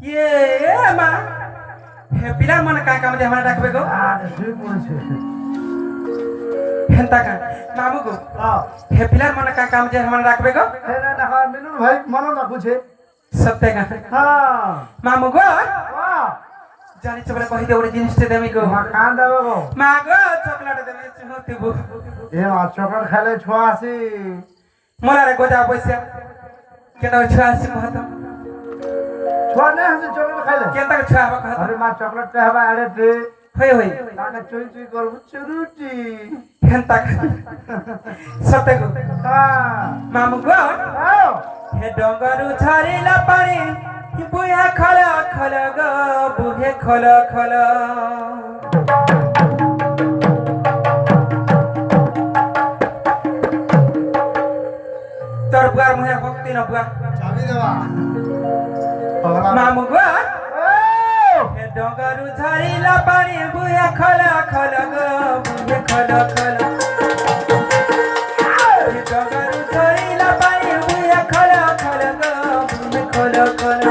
ये मा हे पिला मन का काम जे हमरा डाकबे गो हेंता का मामू गो हे पिला मन का काम जे हमरा डाकबे गो हे ना ना मिनुन भाई मनो ना पूछे सत्य का हां मामू गो वाह जानी चबले कहि दे ओरे जिनिस ते देमी गो मा कान देबो गो मा गो चॉकलेट देमी चुहतिबो ए मा चॉकलेट खाले छुआ आसी मोला रे गोजा पैसा केना छुआसी कहत छुआ ने हम चॉकलेट खाले केनता के छुआ कहत अरे मा चॉकलेट ते हवा अरे ते होय होय ताके चुई चुई करबु चुरुटी केनता सत्य गो हां मामू गो आओ हे डोंगरु छारीला पानी हि बुया खला खला गो बुहे खला खला तोर बुआर मुहे भक्ति न बुआ चाबी देवा मामू गो ओ हे डोंगरु छारीला पानी बुया खला खला गो बुहे खला खला हे डोंगरु छारीला पानी बुया खला खला गो बुहे खला खला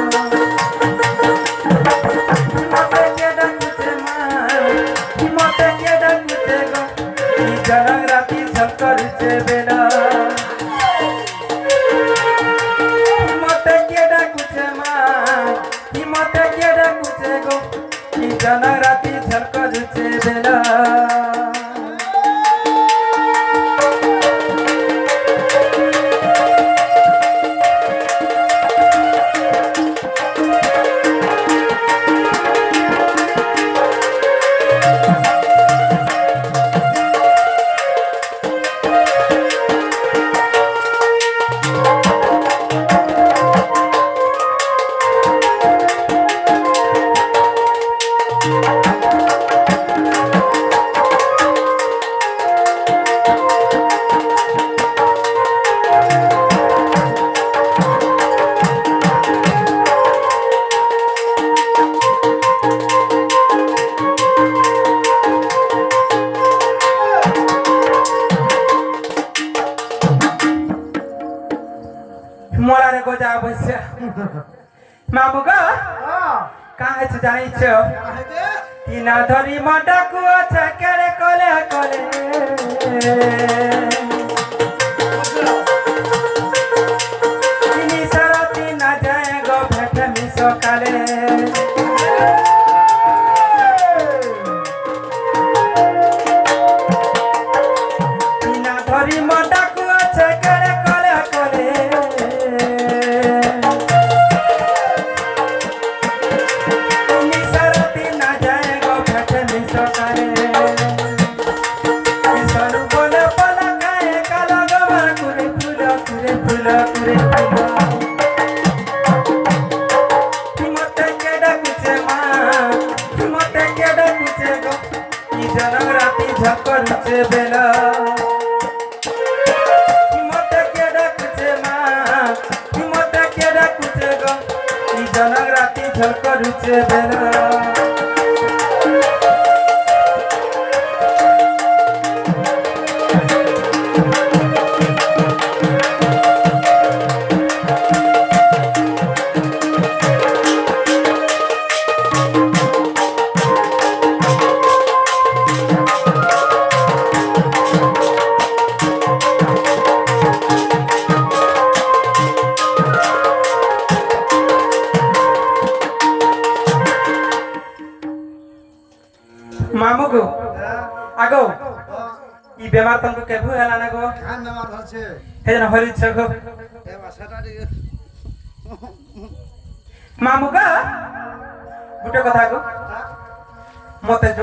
जनक राती झलकर से बेला मते केडा कुछे मां ही मते केडा कुछे गो की जनक राती झलकर से बेला मोला रे गोजा बसे मामू गो हां काहे छ जानै छ कि ना धरी मडकु छ केरे कोले कोले तिनी सरती ना जाए गो भेट मी सकाले तिना धरी मडकु छ केरे कोले कोले बेला हिम्मत के डकुचे मां हिम्मत के डकुचे गो ई जनक राती झलकरुचे बेला मामू गो आगो ई बेमार तंको केभु हला ना गो कान नमार धरछे हे जन हरि छ गो ए भाषाटा दियो मामू गो गुटे कथा गो मते